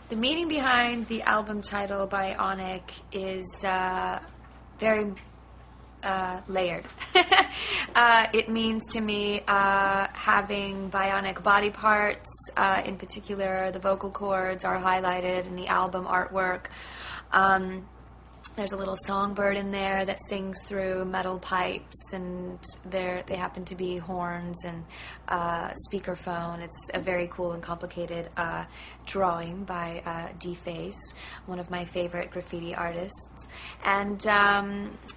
The meaning behind the album title Bionic is very layered. It means to me having bionic body parts, in particular the vocal cords are highlighted in the album artwork. There's a little songbird in there that sings through metal pipes, and they happen to be horns and speakerphone. It's a very cool and complicated drawing by D-Face, one of my favorite graffiti artists. And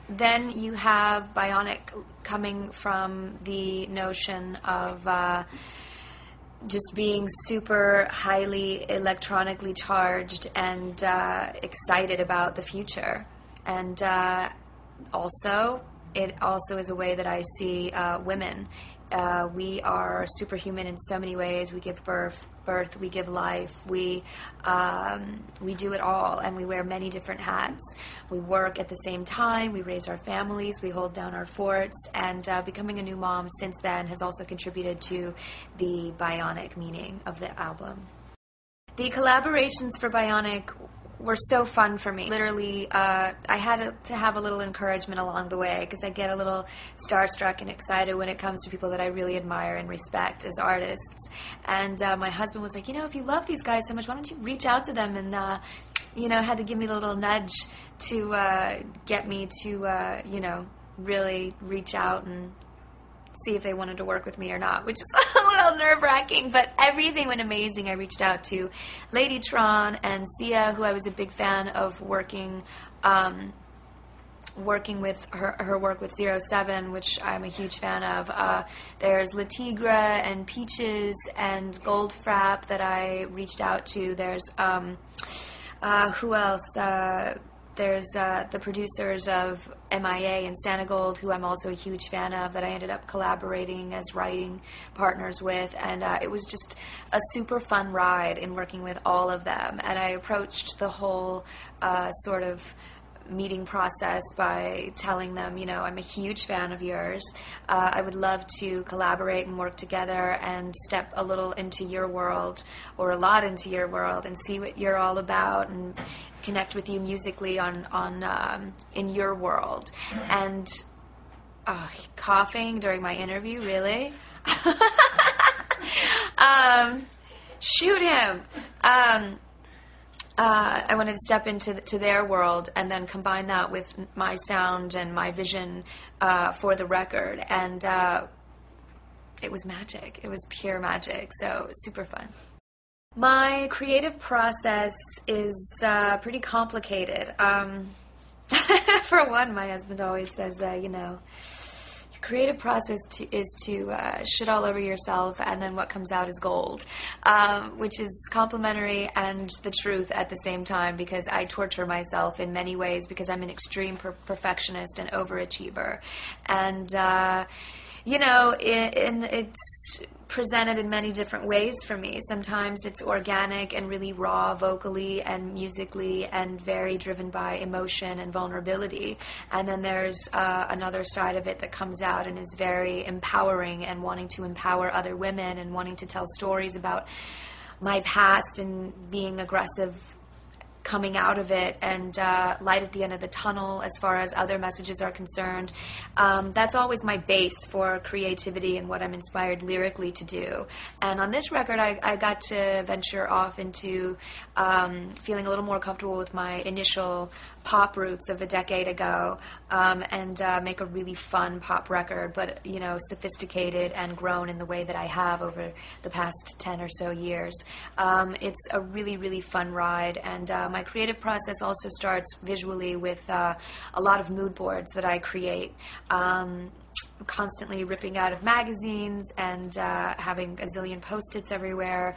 then you have bionic coming from the notion of just being super highly electronically charged and excited about the future. And it also is a way that I see women. We are superhuman in so many ways. We give birth, we give life, we do it all, and we wear many different hats. We work at the same time, we raise our families, we hold down our forts, and becoming a new mom since then has also contributed to the bionic meaning of the album. The collaborations for Bionic were so fun for me. Literally, I had to have a little encouragement along the way, because I get a little starstruck and excited when it comes to people that I really admire and respect as artists. And my husband was like, if you love these guys so much, why don't you reach out to them? And had to give me a little nudge to get me to really reach out and see if they wanted to work with me or not, which is a little nerve-wracking, but everything went amazing. I reached out to Lady Tron and Sia, who I was a big fan of working with her work with 07, which I'm a huge fan of. There's La Tigre and Peaches and Goldfrapp that I reached out to. There's who else? There's the producers of MIA and Sanagold, who I'm also a huge fan of, that I ended up collaborating as writing partners with. And it was just a super fun ride in working with all of them. And I approached the whole sort of meeting process by telling them, I'm a huge fan of yours. I would love to collaborate and work together and step a little into your world, or a lot into your world, and see what you're all about and connect with you musically on in your world. And coughing during my interview, really? Shoot him! I wanted to step into their world and then combine that with my sound and my vision for the record. And it was magic. It was pure magic. So super fun. My creative process is pretty complicated. For one, my husband always says, your creative process is to shit all over yourself, and then what comes out is gold, which is complimentary and the truth at the same time, because I torture myself in many ways because I'm an extreme perfectionist and overachiever. And, it's presented in many different ways for me. Sometimes it's organic and really raw vocally and musically and very driven by emotion and vulnerability. And then there's another side of it that comes out and is very empowering and wanting to empower other women and wanting to tell stories about my past and being aggressive coming out of it, and light at the end of the tunnel as far as other messages are concerned. That's always my base for creativity and what I'm inspired lyrically to do. And on this record, I got to venture off into feeling a little more comfortable with my initial pop roots of a decade ago, and make a really fun pop record, but sophisticated and grown in the way that I have over the past 10 or so years. It's a really, really fun ride, and my creative process also starts visually with a lot of mood boards that I create. Constantly ripping out of magazines and having a zillion Post-its everywhere,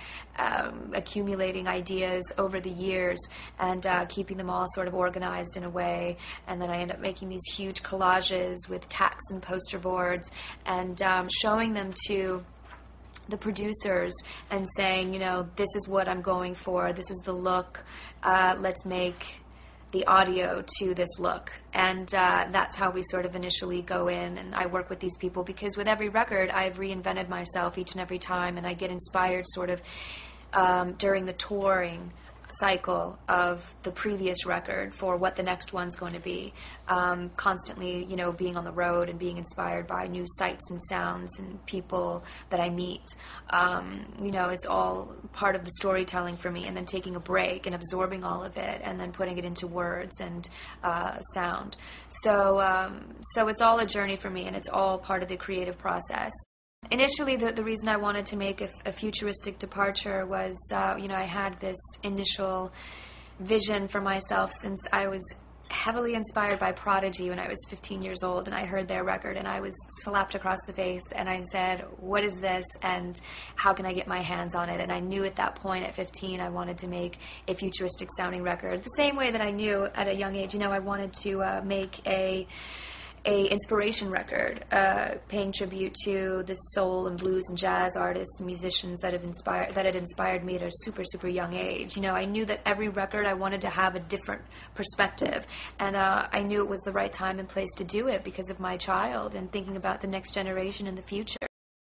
accumulating ideas over the years and keeping them all sort of organized in a way. And then I end up making these huge collages with tacks and poster boards and showing them to the producers and saying, this is what I'm going for, this is the look, let's make the audio to this look. And that's how we sort of initially go in, and I work with these people because with every record I've reinvented myself each and every time, and I get inspired sort of during the touring cycle of the previous record for what the next one's going to be. Constantly, being on the road and being inspired by new sights and sounds and people that I meet. It's all part of the storytelling for me, and then taking a break and absorbing all of it and then putting it into words and sound. So it's all a journey for me, and it's all part of the creative process. Initially, the reason I wanted to make a futuristic departure was, I had this initial vision for myself since I was heavily inspired by Prodigy when I was 15 years old, and I heard their record, and I was slapped across the face, and I said, what is this, and how can I get my hands on it? And I knew at that point, at 15, I wanted to make a futuristic sounding record. The same way that I knew at a young age, I wanted to make a inspiration record, paying tribute to the soul and blues and jazz artists and musicians that had inspired me at a super young age. I knew that every record I wanted to have a different perspective, and I knew it was the right time and place to do it because of my child and thinking about the next generation in the future.